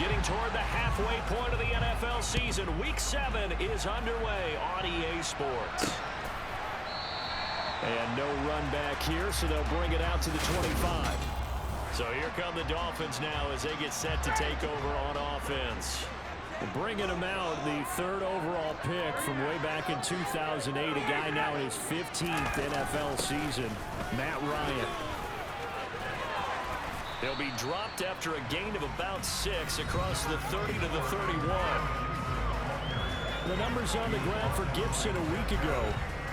Getting toward the halfway point of the NFL season. Week 7 is underway on EA Sports. And no run back here, so they'll bring it out to the 25. So here come the Dolphins now as they get set to take over on offense. Bringing him out, the 3rd overall pick from way back in 2008, a guy now in his 15th NFL season, Matt Ryan. He'll be dropped after a gain of about 6 across the 30 to the 31. The numbers on the ground for Gibson a week ago.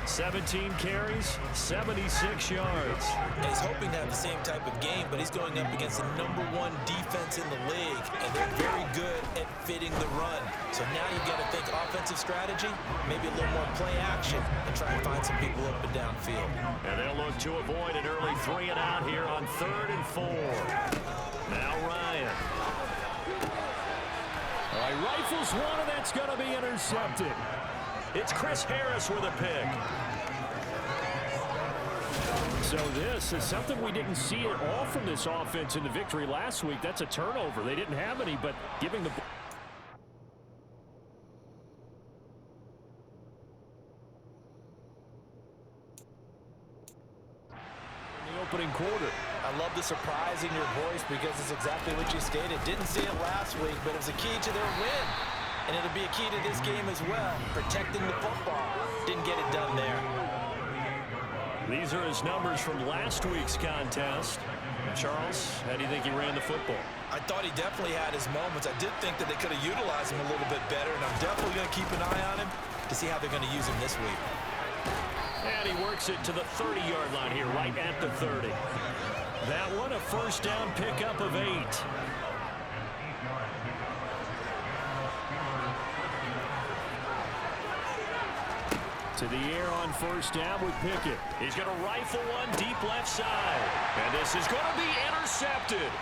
17 carries, 76 yards. And he's hoping to have the same type of game, but he's going up against the #1 defense in the league, and they're very good at fitting the run. So now you've got to think offensive strategy, maybe a little more play action, and try and find some people up and downfield. And they'll look to avoid an early 3 and out here on 3rd and 4. Now Ryan. All right, rifles one, and that's going to be intercepted. It's Chris Harris with a pick. So this is something we didn't see at all from this offense in the victory last week. That's a turnover. They didn't have any, but giving the opening quarter. I love the surprise in your voice because it's exactly what you stated. Didn't see it last week, but it was a key to their win. And it'll be a key to this game as well, protecting the football. Didn't get it done there. These are his numbers from last week's contest. Charles, how do you think he ran the football? I thought he definitely had his moments. I did think that they could have utilized him a little bit better, and I'm definitely going to keep an eye on him to see how they're going to use him this week. And he works it to the 30-yard line here, right at the 30. That one, a first down pickup of 8. To the air on first down with Pickett. He's going to rifle one deep left side. And this is going to be intercepted.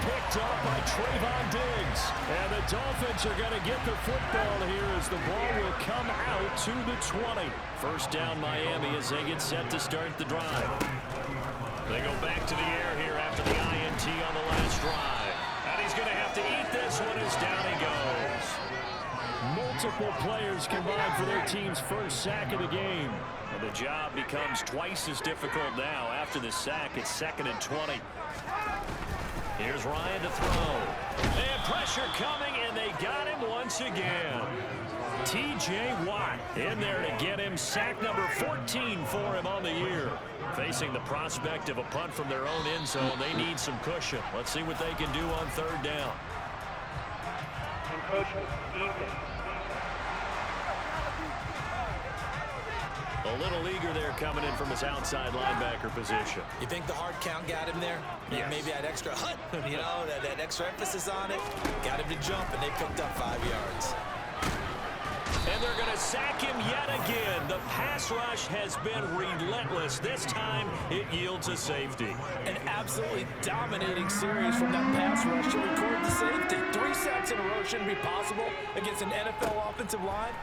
Picked up by Trayvon Diggs. And the Dolphins are going to get the football here as the ball will come out to the 20. First down Miami as they get set to start the drive. They go back to the air here after the INT on the last drive. And he's going to have to eat this one as down he goes. Multiple players combined for their team's first sack of the game. And the job becomes twice as difficult now. After the sack, it's 2nd and 20. Here's Ryan to throw. And pressure coming, and they got him once again. T.J. Watt in there to get him sack number 14 for him on the year. Facing the prospect of a punt from their own end zone, they need some cushion. Let's see what they can do on 3rd down. A little eager there coming in from his outside linebacker position. You think the hard count got him there? Yes. Maybe that extra hut, you know, that extra emphasis on it. Got him to jump, and they picked up 5 yards. And they're going to sack him yet again. The pass rush has been relentless. This time, it yields a safety. An absolutely dominating series from that pass rush to record the safety. 3 sacks in a row shouldn't be possible against an NFL offensive line.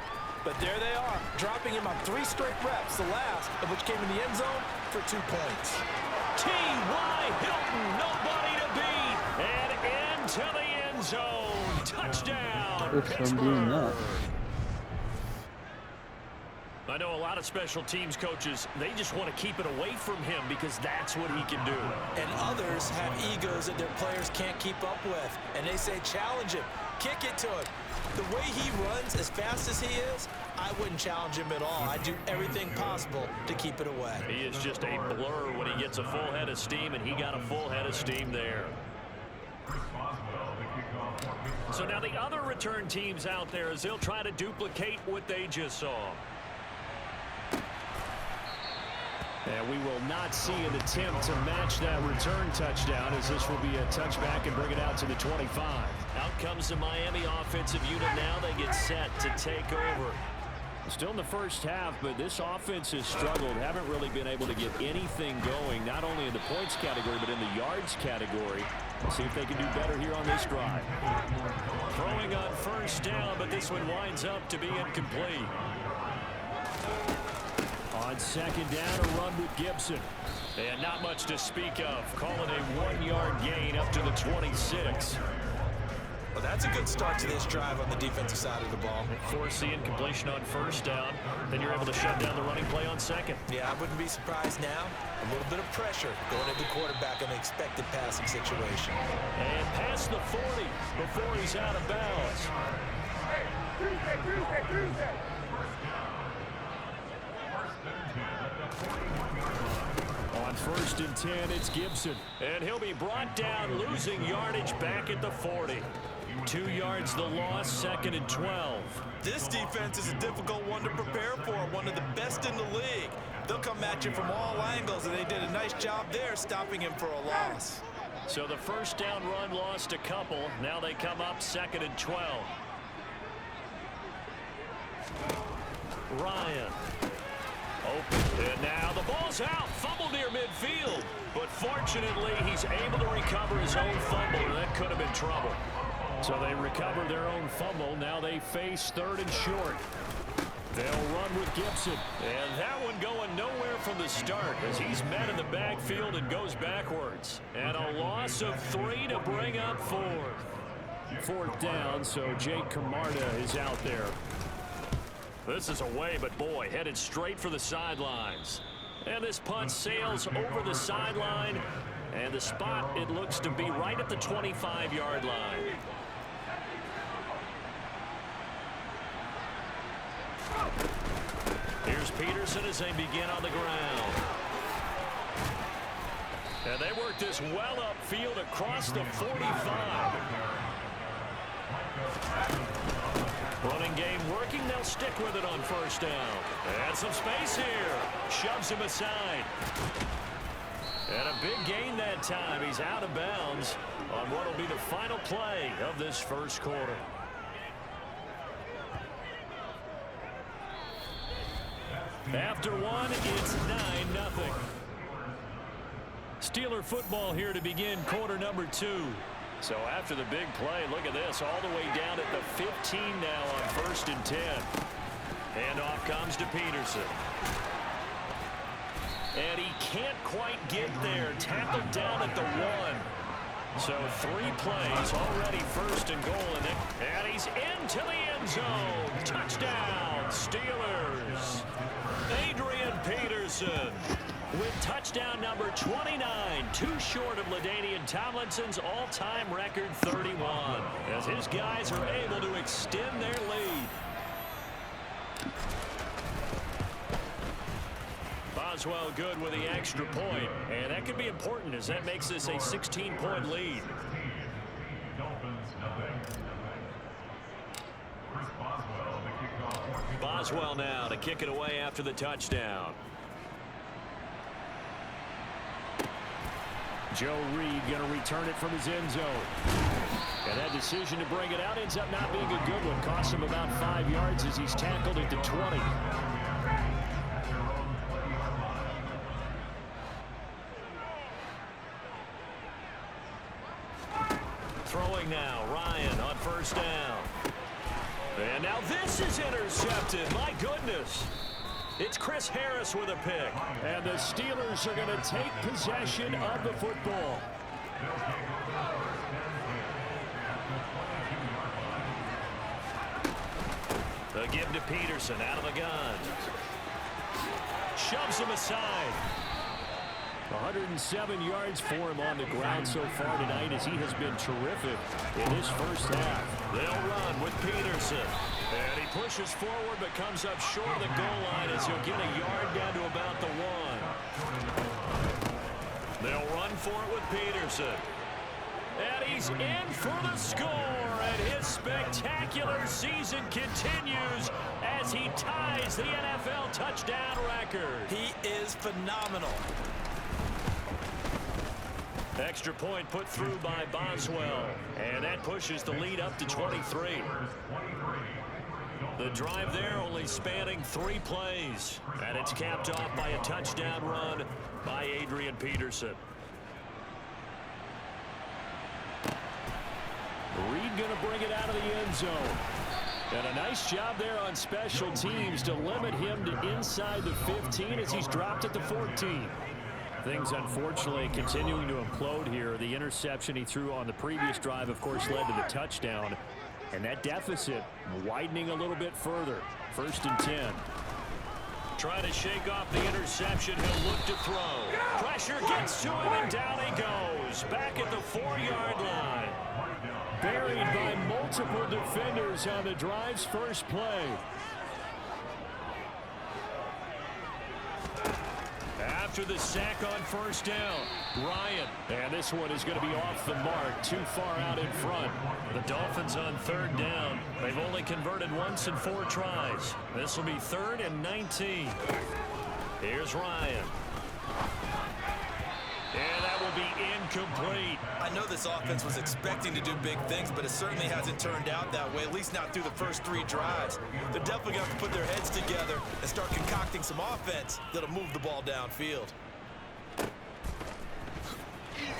But there they are, dropping him on 3 straight reps, the last of which came in the end zone for 2 points. T.Y. Hilton, nobody to beat, and into the end zone. Touchdown, Pittsburgh. I know a lot of special teams coaches, they just want to keep it away from him because that's what he can do. And others have egos that their players can't keep up with. And they say, challenge him, kick it to him. The way he runs as fast as he is, I wouldn't challenge him at all. I'd do everything possible to keep it away. He is just a blur when he gets a full head of steam, and he got a full head of steam there. So now the other return teams out there as they'll try to duplicate what they just saw. And we will not see an attempt to match that return touchdown as this will be a touchback and bring it out to the 25. Out comes the Miami offensive unit now. They get set to take over. Still in the first half, but this offense has struggled. Haven't really been able to get anything going, not only in the points category, but in the yards category. We'll see if they can do better here on this drive. Throwing on first down, but this one winds up to be incomplete. On 2nd down, a run with Gibson. And not much to speak of. Calling a 1-yard gain up to the 26. That's a good start to this drive on the defensive side of the ball. Force the incompletion on first down. Then you're able to shut down the running play on second. Yeah, I wouldn't be surprised now. A little bit of pressure going into quarterback in the expected passing situation. And past the 40 before he's out of bounds. On first and 10, it's Gibson. And he'll be brought down, losing yardage back at the 40. 2 yards the loss, second and 12. This defense is a difficult one to prepare for, one of the best in the league. They'll come at you from all angles, and they did a nice job there stopping him for a loss. So the first down run lost a couple. Now they come up second and 12. Ryan. Open. And now the ball's out. Fumble near midfield. But fortunately, he's able to recover his own fumble, or that could have been trouble. So they recover their own fumble. Now they face third and short. They'll run with Gibson. And that one going nowhere from the start as he's met in the backfield and goes backwards. And a loss of 3 to bring up 4. Fourth down, so Jake Camarda is out there. This is away, but boy, headed straight for the sidelines. And this punt sails over the sideline. And the spot, it looks to be right at the 25-yard line. Here's Peterson as they begin on the ground. And they work this well upfield across the 45. Running game working. They'll stick with it on first down. And some space here. Shoves him aside. And a big gain that time. He's out of bounds on what will be the final play of this first quarter. After one, it's 9-0. Steeler football here to begin quarter number 2. So after the big play, look at this, all the way down at the 15 now on first and 10. Handoff comes to Peterson. And he can't quite get there. Tackled down at the 1. So 3 plays already first and goal. And he's into the end zone. Touchdown, Steelers. Adrian Peterson with touchdown number 29, too short of LaDainian Tomlinson's all-time record 31, as his guys are able to extend their lead. Boswell good with the extra point, and that could be important as that makes this a 16-point lead. Boswell now to kick it away after the touchdown. Joe Reed going to return it from his end zone. And that decision to bring it out ends up not being a good one. Costs him about 5 yards as he's tackled at the 20. Throwing now, Ryan on first down. And now this is intercepted. My goodness. It's Chris Harris with a pick. And the Steelers are going to take possession of the football. The give to Peterson out of the gun. Shoves him aside. 107 yards for him on the ground so far tonight as he has been terrific in this first half. They'll run with Peterson. And he pushes forward but comes up short of the goal line as he'll get a yard down to about the 1. They'll run for it with Peterson. And he's in for the score. And his spectacular season continues as he ties the NFL touchdown record. He is phenomenal. Extra point put through by Boswell. And that pushes the lead up to 23. The drive there only spanning 3 plays. And it's capped off by a touchdown run by Adrian Peterson. Reed going to bring it out of the end zone. And a nice job there on special teams to limit him to inside the 15 as he's dropped at the 14. Things, unfortunately, continuing to implode here. The interception he threw on the previous drive, of course, led to the touchdown. And that deficit widening a little bit further. 1st and 10. Trying to shake off the interception. He'll look to throw. Pressure gets to him, and down he goes. Back at the 4-yard line. Buried by multiple defenders on the drive's first play. After the sack on 1st down, Ryan. And this one is going to be off the mark, too far out in front. The Dolphins on 3rd down. They've only converted once in 4 tries. This will be 3rd and 19. Here's Ryan. And that will be incomplete. I know this offense was expecting to do big things, but it certainly hasn't turned out that way, at least not through the first 3 drives. They're definitely going to have to put their heads together and start concocting some offense that'll move the ball downfield.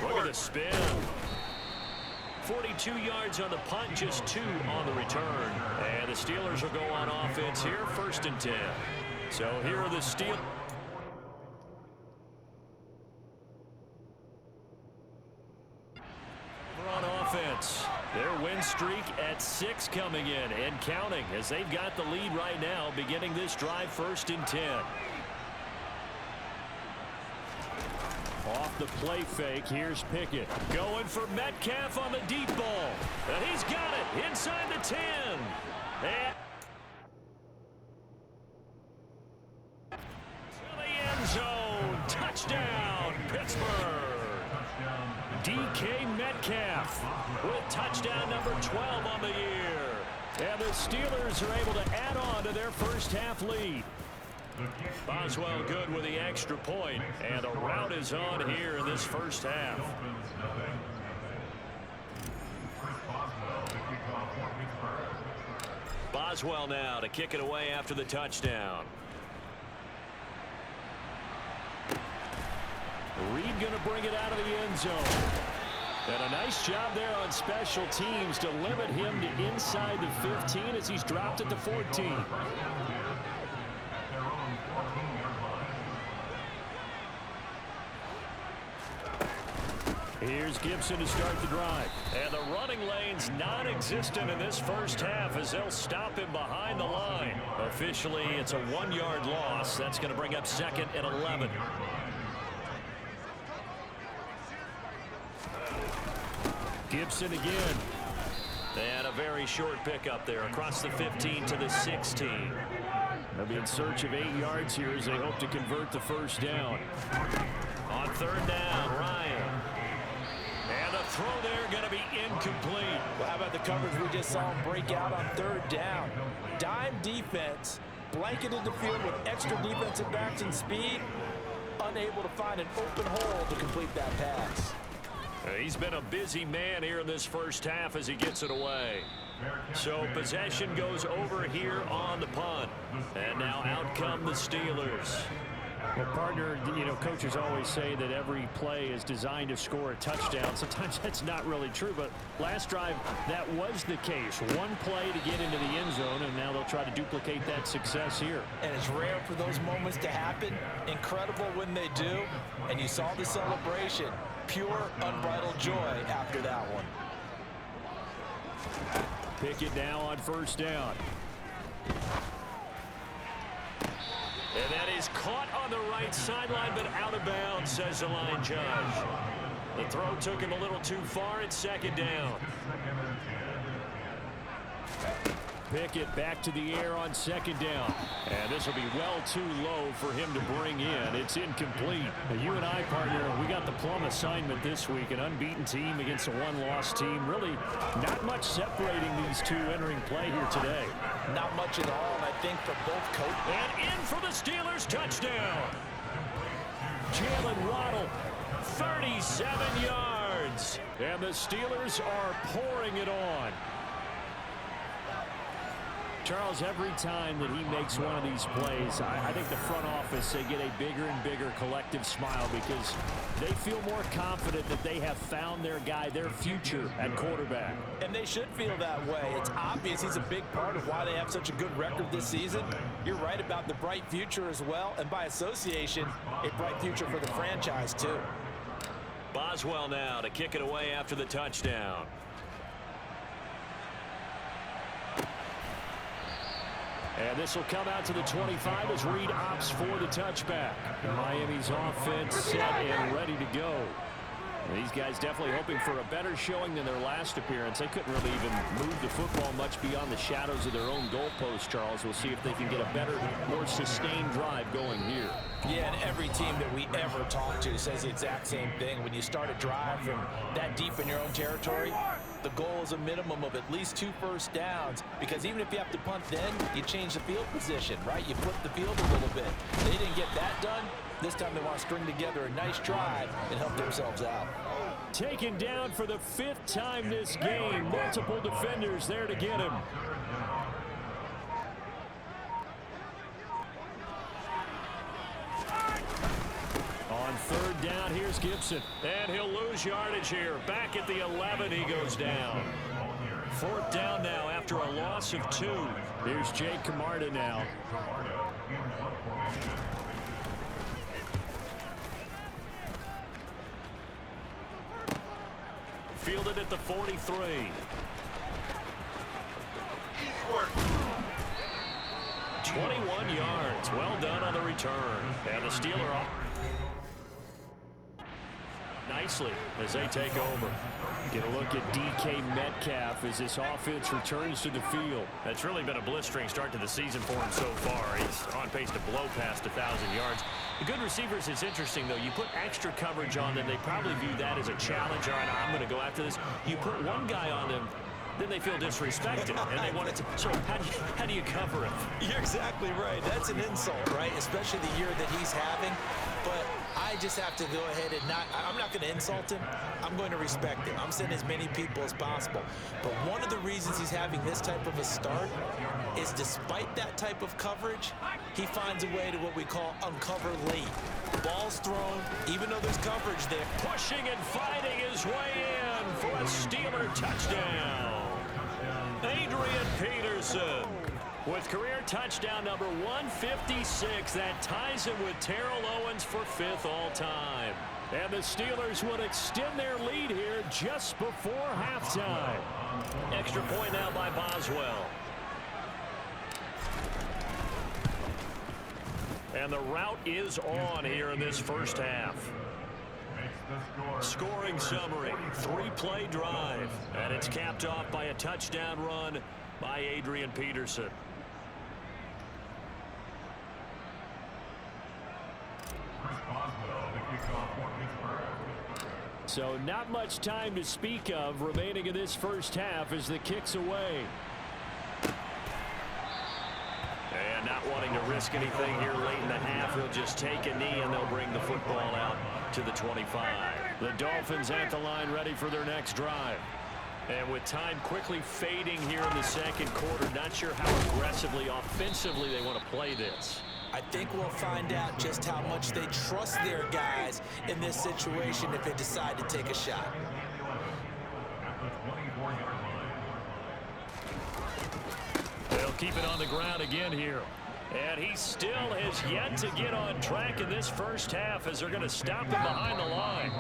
Look at the spin. 42 yards on the punt, just 2 on the return. And the Steelers will go on offense here, 1st and 10. So here are the Steelers. On offense, their win streak at 6 coming in and counting as they've got the lead right now beginning this drive. 1st and 10. Off the play fake, here's Pickett going for Metcalf on the deep ball, and he's got it inside the 10. And to the end zone, touchdown Pittsburgh. DK Metcalf with touchdown number 12 on the year. And the Steelers are able to add on to their first half lead. Boswell good with the extra point, and the rout is on here in this first half. Boswell now to kick it away after the touchdown. Reed going to bring it out of the end zone. And a nice job there on special teams to limit him to inside the 15 as he's dropped at the 14. Here's Gibson to start the drive. And the running lane's non-existent in this first half as they'll stop him behind the line. Officially, it's a 1-yard loss. That's going to bring up 2nd and 11. Gibson again. And a very short pickup there across the 15 to the 16. They'll be in search of 8 yards here as they hope to convert the first down. On 3rd down, Ryan. And the throw there going to be incomplete. Well, how about the coverage we just saw him break out on 3rd down? Dime defense, blanketed the field with extra defensive backs and speed, unable to find an open hole to complete that pass. He's been a busy man here in this first half as he gets it away. So possession goes over here on the punt. And now out come the Steelers. Well, partner, you know, coaches always say that every play is designed to score a touchdown. Sometimes that's not really true, but last drive, that was the case. One play to get into the end zone, and now they'll try to duplicate that success here. And it's rare for those moments to happen. Incredible when they do. And you saw the celebration. Pure, unbridled joy after that one. Pickett now on 1st down. And that is caught on the right sideline, but out of bounds, says the line judge. The throw took him a little too far at 2nd down. Pickett back to the air on 2nd down. And this will be well too low for him to bring in. It's incomplete. Now, you and I, partner, we got the plum assignment this week. An unbeaten team against a one-loss team. Really not much separating these two entering play here today. Not much at all, and I think for both coaches. And in for the Steelers, touchdown. Jalen Waddle, 37 yards. And the Steelers are pouring it on. Charles, every time that he makes one of these plays, I think the front office, they get a bigger and bigger collective smile because they feel more confident that they have found their guy, their future at quarterback. And they should feel that way. It's obvious he's a big part of why they have such a good record this season. You're right about the bright future as well, and by association, a bright future for the franchise too. Boswell now to kick it away after the touchdown. And this will come out to the 25 as Reed opts for the touchback. Miami's offense set and ready to go. These guys definitely hoping for a better showing than their last appearance. They couldn't really even move the football much beyond the shadows of their own goalpost, Charles. We'll see if they can get a better, more sustained drive going here. Yeah, and every team that we ever talk to says the exact same thing. When you start a drive from that deep in your own territory, the goal is a minimum of at least 2 first downs, because even if you have to punt then, you change the field position, right? You flip the field a little bit. They didn't get that done. This time they want to string together a nice drive and help themselves out. Taken down for the 5th time this game. Multiple defenders there to get him. On 3rd down, here's Gibson. And he'll lose yardage here. Back at the 11, he goes down. 4th down now after a loss of 2. Here's Jake Camarda now. Fielded at the 43. 21 yards. Well done on the return. And the Steeler off nicely as they take over. Get a look at DK Metcalf as this offense returns to the field. That's really been a blistering start to the season for him so far. He's on pace to blow past 1,000 yards. The good receivers, it's interesting, though. You put extra coverage on them, they probably view that as a challenge. All right, I'm going to go after this. You put one guy on them, then they feel disrespected, and they want it to. So how do you cover it? You're exactly right. That's an insult, right? Especially the year that he's having. But I just have to go ahead and I'm not going to insult him. I'm going to respect him. I'm sending as many people as possible. But one of the reasons he's having this type of a start is despite that type of coverage, he finds a way to what we call uncover late. Ball's thrown, even though there's coverage there. Pushing and fighting his way in for a Steeler touchdown. Adrian Peterson with career touchdown number 156. That ties him with Terrell Owens for 5th all-time. And the Steelers would extend their lead here just before halftime. Extra point now by Boswell. And the route is on here in this first half. Scoring summary, 3-play drive. And it's capped off by a touchdown run by Adrian Peterson. So not much time to speak of remaining in this first half as the kick's away. And not wanting to risk anything here late in the half, he'll just take a knee and they'll bring the football out to the 25. The Dolphins at the line ready for their next drive. And with time quickly fading here in the second quarter, not sure how aggressively, offensively they want to play this. I think we'll find out just how much they trust their guys in this situation if they decide to take a shot. They'll keep it on the ground again here. And he still has yet to get on track in this first half as they're going to stop him behind the line.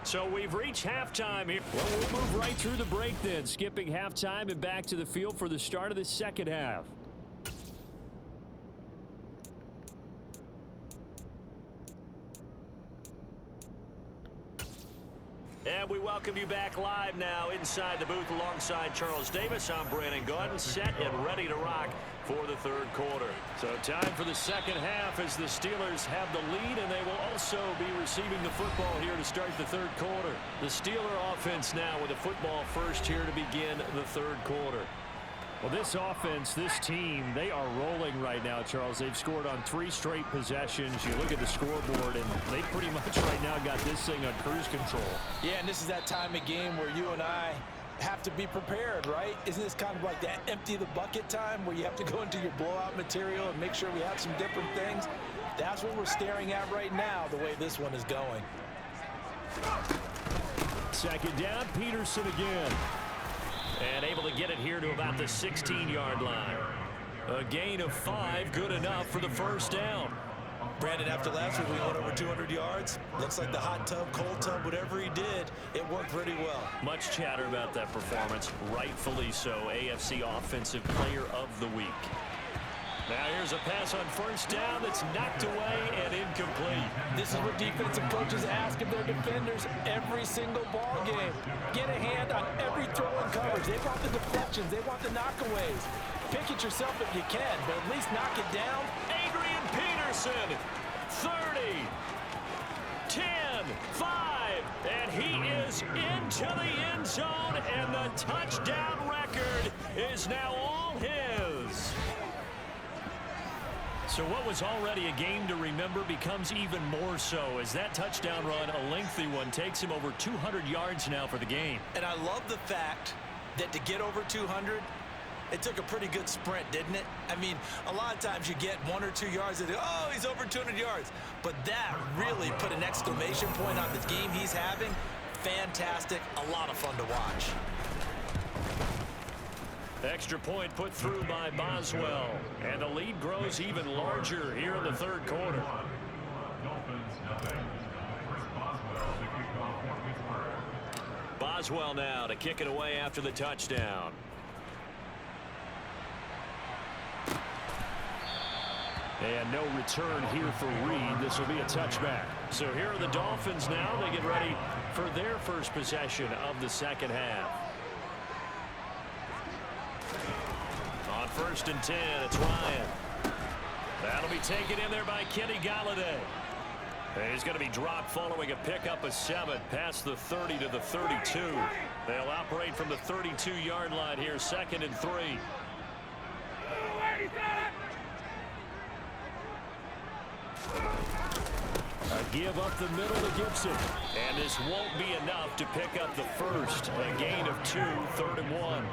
So we've reached halftime here. Well, we'll move right through the break then, skipping halftime and back to the field for the start of the second half. And we welcome you back live now inside the booth alongside Charles Davis. I'm Brandon Gaudin, set and ready to rock for the third quarter. So time for the second half as the Steelers have the lead, and they will also be receiving the football here to start the third quarter. The Steeler offense now with the football first here to begin the third quarter. Well, this offense, this team, they are rolling right now, Charles. They've scored on 3 straight possessions. You look at the scoreboard, and they pretty much right now got this thing on cruise control. Yeah, and this is that time of game where you and I have to be prepared, right? Isn't this kind of like that empty the bucket time where you have to go into your blowout material and make sure we have some different things? That's what we're staring at right now, the way this one is going. Second down, Peterson again. And able to get it here to about the 16-yard line. A gain of 5, good enough for the first down. Brandon, after last week, we went over 200 yards. Looks like the hot tub, cold tub, whatever he did, it worked pretty well. Much chatter about that performance, rightfully so. AFC Offensive Player of the Week. Now here's a pass on first down that's knocked away and incomplete. This is what defensive coaches ask of their defenders every single ball game. Get a hand on every throw and coverage. They want the deflections. They want the knockaways. Pick it yourself if you can, but at least knock it down. Adrian Peterson, 30, 10, 5, and he is into the end zone, and the touchdown record is now all his. So what was already a game to remember becomes even more so as that touchdown run, a lengthy one, takes him over 200 yards now for the game. And I love the fact that to get over 200, it took a pretty good sprint, didn't it? I mean, a lot of times you get 1 or 2 yards and, oh, he's over 200 yards. But that really put an exclamation point on the game he's having. Fantastic, a lot of fun to watch. Extra point put through by Boswell. And the lead grows even larger here in the third quarter. Boswell now to kick it away after the touchdown. And no return here for Reed. This will be a touchback. So here are the Dolphins now. They get ready for their first possession of the second half. On 1st and 10, it's Ryan. That'll be taken in there by Kenny Galladay. And he's going to be dropped following a pickup of 7 past the 30 to the 32. They'll operate from the 32-yard line here, 2nd and 3. A give up the middle to Gibson. And this won't be enough to pick up the first. A gain of 2, 3rd and 1.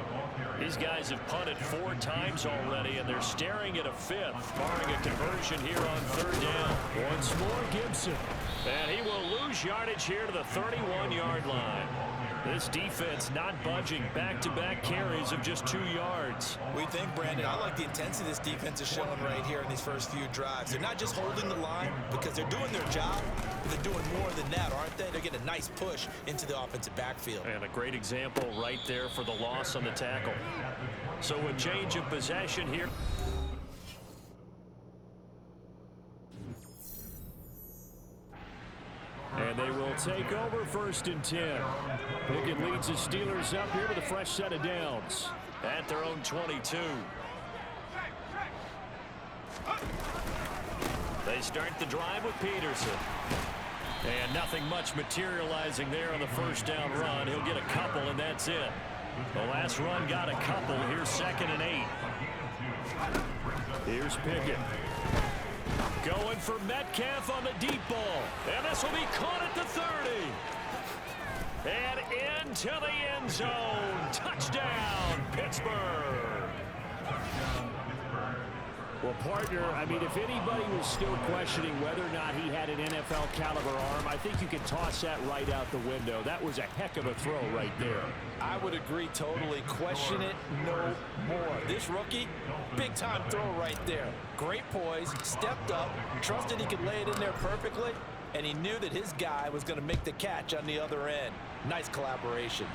These guys have punted 4 times already, and they're staring at a 5th, barring a conversion here on 3rd down. Once more, Gibson. And he will lose yardage here to the 31-yard line. This defense not budging. Back-to-back carries of just 2 yards. We think, Brandon, I like the intensity this defense is showing right here in these first few drives. They're not just holding the line because they're doing their job, but they're doing more than that, aren't they? They're getting a nice push into the offensive backfield. And a great example right there for the loss on the tackle. So a change of possession here. And they will take over 1st and 10. Pickett leads the Steelers up here with a fresh set of downs at their own 22. They start the drive with Peterson. And nothing much materializing there on the first down run. He'll get a couple, and that's it. The last run got a couple. Here's 2nd and 8. Here's Pickett. Going for Metcalf on the deep ball. And this will be caught at the 30. And into the end zone. Touchdown, Pittsburgh. Well, partner, I mean, if anybody was still questioning whether or not he had an NFL caliber arm, I think you can toss that right out the window. That was a heck of a throw right there. I would agree totally. Question it no more. This rookie, big-time throw right there. Great poise, stepped up, trusted he could lay it in there perfectly, and he knew that his guy was going to make the catch on the other end. Nice collaboration.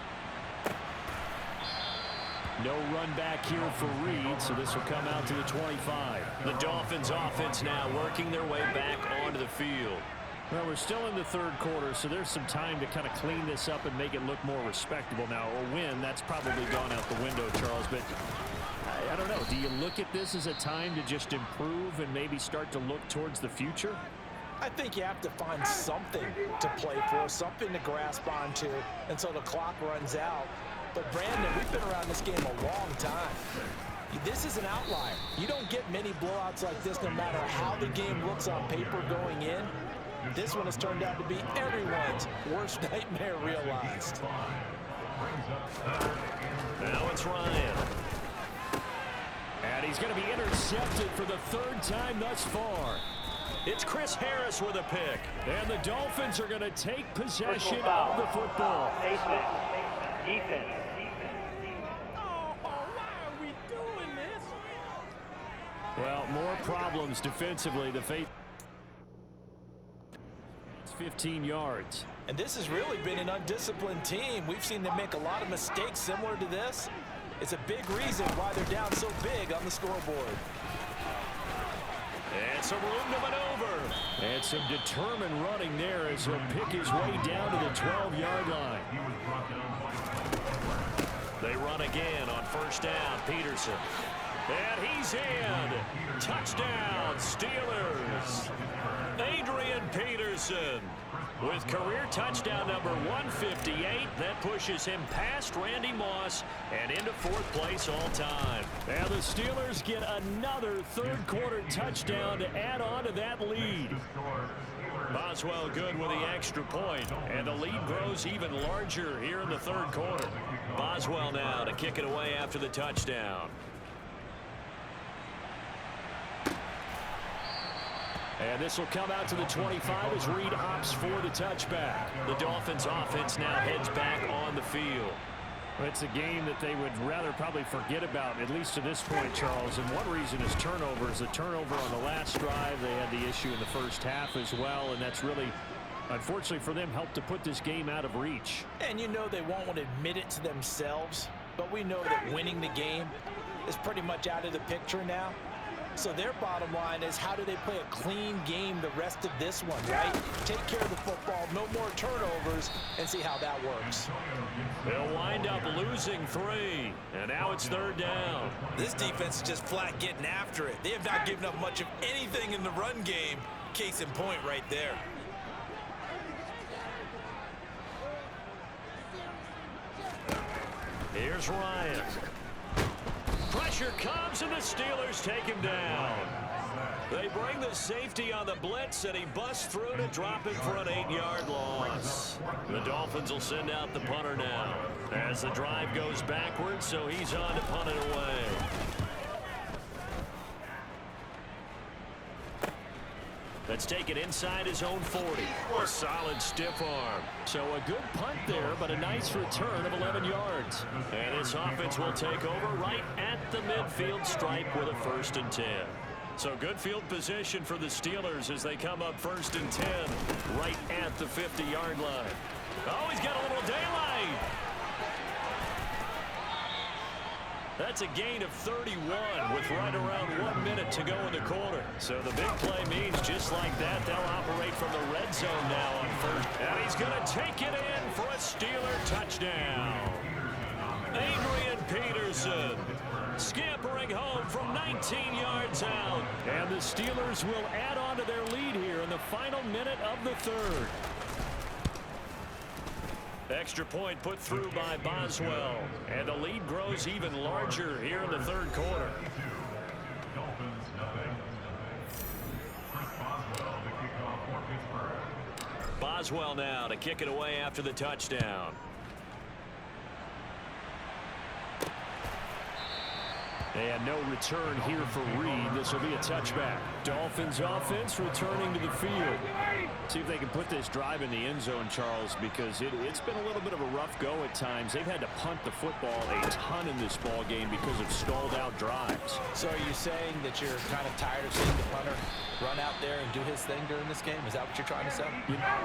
No run back here for Reed, so this will come out to the 25. The Dolphins offense now working their way back onto the field. Well, we're still in the third quarter, so there's some time to kind of clean this up and make it look more respectable now. A win, that's probably gone out the window, Charles, but I don't know. Do you look at this as a time to just improve and maybe start to look towards the future? I think you have to find something to play for, something to grasp onto until the clock runs out. But, Brandon, we've been around this game a long time. This is an outlier. You don't get many blowouts like this no matter how the game looks on paper going in. This one has turned out to be everyone's worst nightmare realized. Now it's Ryan. And he's going to be intercepted for the third time thus far. It's Chris Harris with a pick. And the Dolphins are going to take possession of the football. Defense. Oh, why are we doing this? Well, more problems defensively. The It's 15 yards. And this has really been an undisciplined team. We've seen them make a lot of mistakes similar to this. It's a big reason why they're down so big on the scoreboard. And some room to maneuver. And some determined running there as he'll pick his way down to the 12-yard line. They run again on first down. Peterson. And he's in. Touchdown, Steelers. Adrian Peterson with career touchdown number 158. That pushes him past Randy Moss and into fourth place all time. And the Steelers get another third-quarter touchdown to add on to that lead. Boswell good with the extra point, and the lead grows even larger here in the third quarter. Boswell now to kick it away after the touchdown. And this will come out to the 25 as Reed opts for the touchback. The Dolphins offense now heads back on the field. It's a game that they would rather probably forget about, at least to this point, Charles. And one reason is turnovers. The turnover on the last drive, they had the issue in the first half as well. And that's really, unfortunately for them, helped to put this game out of reach. And you know they won't admit it to themselves, but we know that winning the game is pretty much out of the picture now. So their bottom line is, how do they play a clean game the rest of this one, right? Take care of the football, no more turnovers, and see how that works. They'll wind up losing 3, and now it's third down. This defense is just flat getting after it. They have not given up much of anything in the run game. Case in point right there. Here's Ryan. Pressure comes, and the Steelers take him down. They bring the safety on the blitz, and he busts through to drop it for an 8-yard loss. The Dolphins will send out the punter now as the drive goes backwards, so he's on to punt it away. Let's take it inside his own 40. A solid stiff arm. So a good punt there, but a nice return of 11 yards. And this offense will take over right at the midfield stripe with a 1st and 10. So good field position for the Steelers as they come up 1st and 10 right at the 50-yard line. Oh, he's got a little daylight. That's a gain of 31 with right around 1 minute to go in the quarter. So the big play means just like that, they'll operate from the red zone now on first. And he's going to take it in for a Steeler touchdown. Adrian Peterson scampering home from 19 yards out. And the Steelers will add on to their lead here in the final minute of the third. Extra point put through by Boswell. And the lead grows even larger here in the third quarter. Boswell now to kick it away after the touchdown. And no return here for Reed. This will be a touchback. Dolphins offense returning to the field. See if they can put this drive in the end zone, Charles, because it's been a little bit of a rough go at times. They've had to punt the football a ton in this ball game because of stalled out drives. So are you saying that you're kind of tired of seeing the punter run out there and do his thing during this game? Is that what you're trying to say?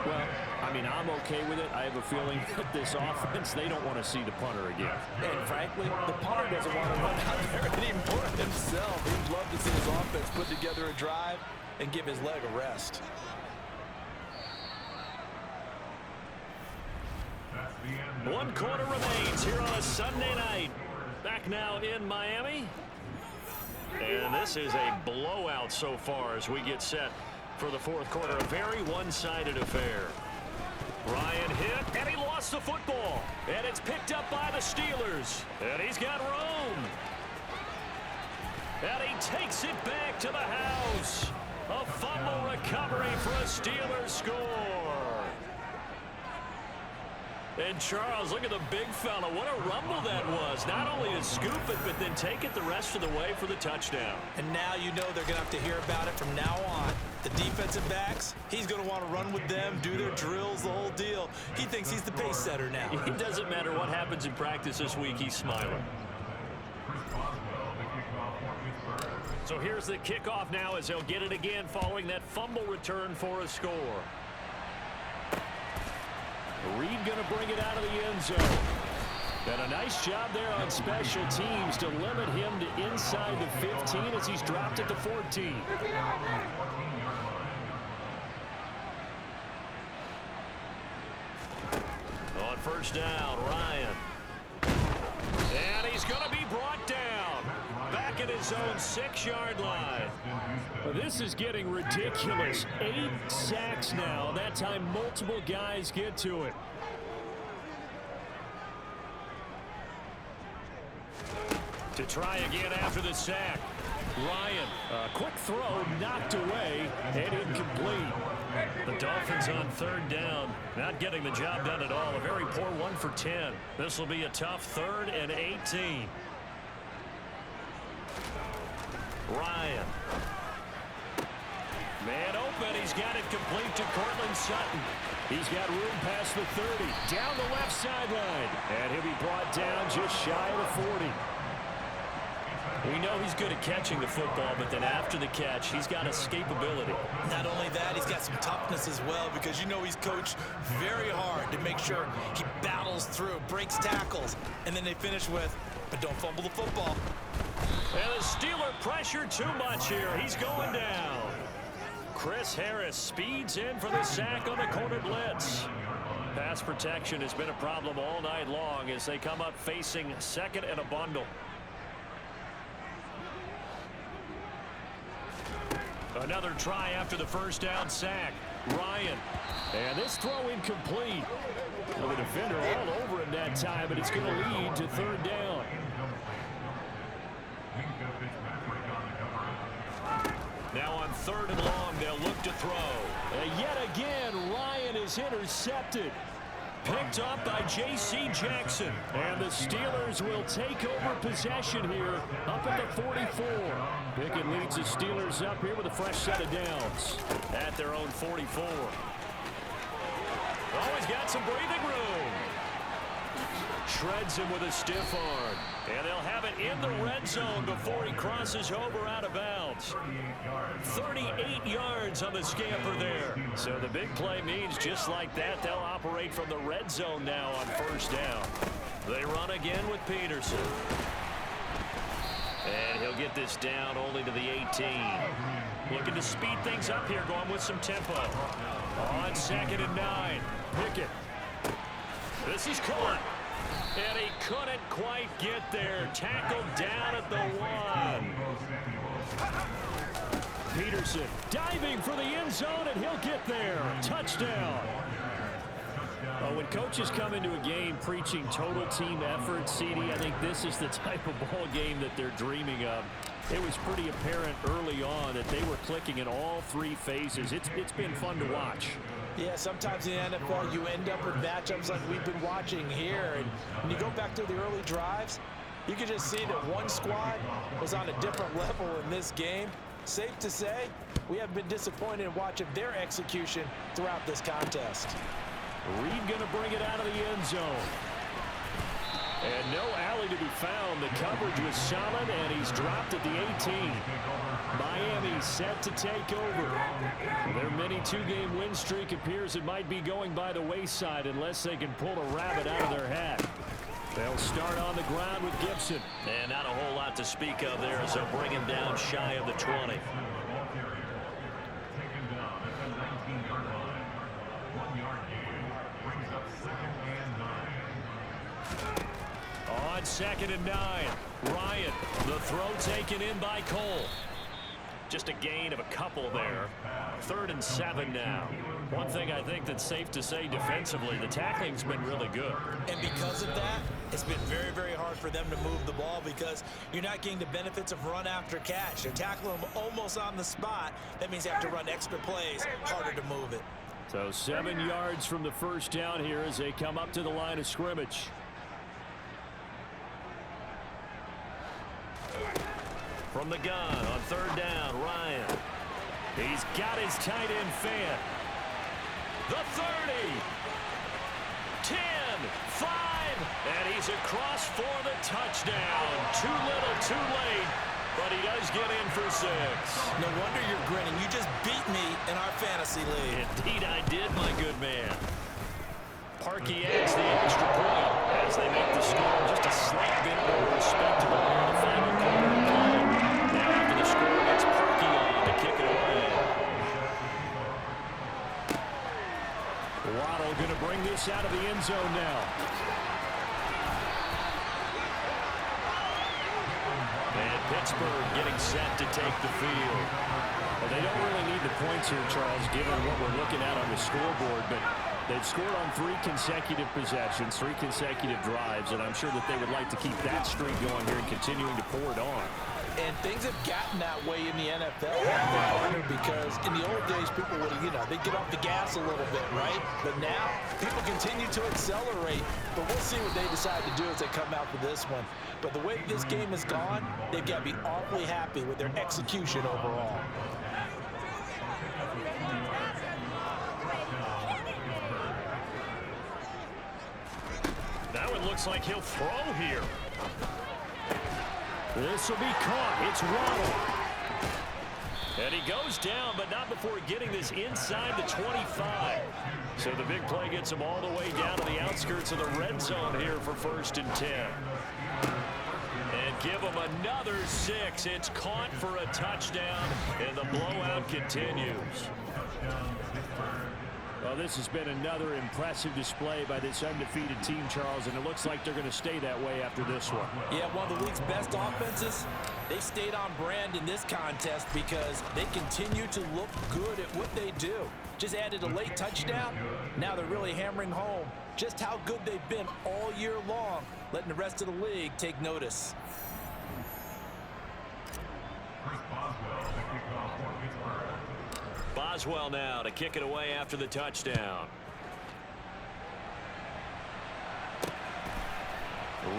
Well, I mean, I'm okay with it. I have a feeling that this offense, they don't want to see the punter again. And frankly, the punter doesn't want to run out there anymore himself. He'd love to see his offense put together a drive and give his leg a rest. One quarter remains here on a Sunday night. Back now in Miami. And this is a blowout so far as we get set for the fourth quarter. A very one-sided affair. Ryan hit, and he lost the football. And it's picked up by the Steelers. And he's got room. And he takes it back to the house. A fumble recovery for a Steelers score. And Charles, look at the big fella. What a rumble that was. Not only to scoop it, but then take it the rest of the way for the touchdown. And now you know they're going to have to hear about it from now on. The defensive backs, he's going to want to run with them, do their drills, the whole deal. He thinks he's the pace setter now. It doesn't matter what happens in practice this week, he's smiling. So here's the kickoff now as they'll get it again following that fumble return for a score. Reed going to bring it out of the end zone. And a nice job there on special teams to limit him to inside the 15 as he's dropped at the 14. On first down, Ryan. And he's going to be brought down. Back at his own 6-yard line. Well, this is getting ridiculous. 8 sacks now. That time multiple guys get to it. To try again after the sack. Ryan, a quick throw knocked away and incomplete. The Dolphins on third down, not getting the job done at all. A very poor 1 for 10. This will be a tough 3rd and 18. Ryan. Man open. He's got it complete to Cortland Sutton. He's got room past the 30. Down the left sideline. And he'll be brought down just shy of the 40. We know he's good at catching the football, but then after the catch, he's got escapability. Not only that, he's got some toughness as well, because you know he's coached very hard to make sure he battles through, breaks tackles, and then they finish with, but don't fumble the football. And the Steeler pressure too much here. He's going down. Chris Harris speeds in for the sack on the corner blitz. Pass protection has been a problem all night long as they come up facing 2nd and a bundle. Another try after the first down sack. Ryan. And this throw incomplete. Well, the defender all over him that time, but it's going to lead to 3rd down. Now on 3rd and long, they'll look to throw. And yet again, Ryan is intercepted. Picked up by J.C. Jackson. And the Steelers will take over possession here up at the 44. Pickett leads the Steelers up here with a fresh set of downs at their own 44. Always got some breathing room. Shreds him with a stiff arm. And they'll have it in the red zone before he crosses over out of bounds. 38 yards on the scamper there. So the big play means just like that, they'll operate from the red zone now on first down. They run again with Peterson. And he'll get this down only to the 18. Looking to speed things up here, going with some tempo. On 2nd and 9. Pickett. This is caught. And he couldn't quite get there. Tackled down at the 1. Peterson diving for the end zone, and he'll get there. Touchdown. When coaches come into a game preaching total team effort, CD, I think this is the type of ball game that they're dreaming of. It was pretty apparent early on that they were clicking in all 3 phases. It's been fun to watch. Yeah, sometimes in the NFL you end up with matchups like we've been watching here. And when you go back to the early drives, you can just see that one squad was on a different level in this game. Safe to say, we have been disappointed in watching their execution throughout this contest. Reed going to bring it out of the end zone. And no alley to be found. The coverage was solid, and he's dropped at the 18. Miami set to take over. Their mini 2-game win streak appears it might be going by the wayside unless they can pull a rabbit out of their hat. They'll start on the ground with Gibson. And not a whole lot to speak of there as they'll bring him down shy of the 20. On 2nd and 9. Ryan, the throw taken in by Cole. Just a gain of a couple there. 3rd and 7 now. One thing I think that's safe to say defensively, the tackling's been really good. And because of that, it's been very, very hard for them to move the ball because you're not getting the benefits of run after catch. They're tackling them almost on the spot. That means they have to run extra plays, harder to move it. So 7 yards from the first down here as they come up to the line of scrimmage. From the gun on third down, Ryan. He's got his tight end fan. The 30. 10, 5, and he's across for the touchdown. Too little, too late, but he does get in for 6. No wonder you're grinning. You just beat me in our fantasy league. Indeed I did, my good man. Parkey adds the extra point as they make the score just a slight bit more respectable in the final quarter of play. Now after the score, it's Parkey on to kick it away. Waddle going to bring this out of the end zone now. And Pittsburgh getting set to take the field. Well, they don't really need the points here, Charles, given what we're looking at on the scoreboard, but they've scored on 3 consecutive possessions, 3 consecutive drives, and I'm sure that they would like to keep that streak going here and continuing to pour it on. And things have gotten that way in the NFL, because in the old days, people would, they'd get off the gas a little bit, right? But now, people continue to accelerate. But we'll see what they decide to do as they come out for this one. But the way this game has gone, they've got to be awfully happy with their execution overall. That one looks like he'll throw here. This will be caught. It's Waddle. And he goes down, but not before getting this inside the 25. So the big play gets him all the way down to the outskirts of the red zone here for 1st and 10. And give him another 6. It's caught for a touchdown, and the blowout continues. Well, this has been another impressive display by this undefeated team, Charles, and it looks like they're going to stay that way after this one. Yeah, one of the league's best offenses. They stayed on brand in this contest because they continue to look good at what they do. Just added a late touchdown. Now they're really hammering home just how good they've been all year long, letting the rest of the league take notice. Boswell now to kick it away after the touchdown.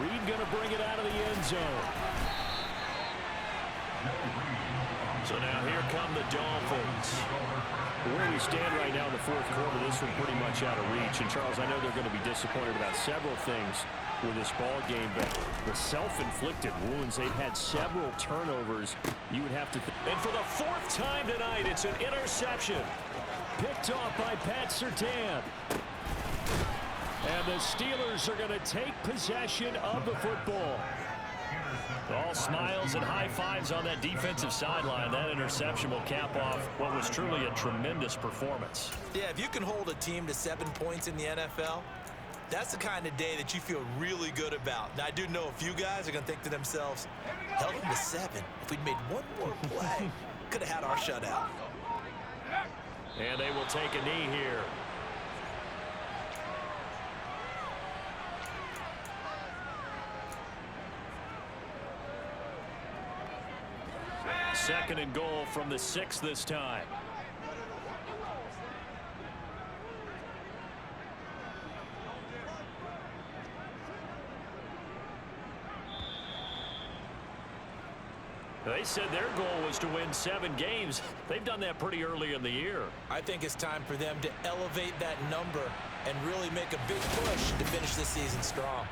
Reed going to bring it out of the end zone. So now here come the Dolphins. Where we stand right now in the 4th quarter, this one pretty much out of reach. And Charles, I know they're going to be disappointed about several things with this ball game, but the self-inflicted wounds, they've had several turnovers. You would have to. And for the 4th time tonight, it's an interception. Picked off by Pat Surtain. And the Steelers are going to take possession of the football. All smiles and high fives on that defensive sideline. That interception will cap off what was truly a tremendous performance. Yeah, if you can hold a team to 7 points in the NFL, that's the kind of day that you feel really good about. Now, I do know a few guys are going to think to themselves, held them to 7. If we'd made one more play, could have had our shutout. And they will take a knee here. Second and goal from the 6 this time. They said their goal was to win 7 games. They've done that pretty early in the year. I think it's time for them to elevate that number and really make a big push to finish this season strong.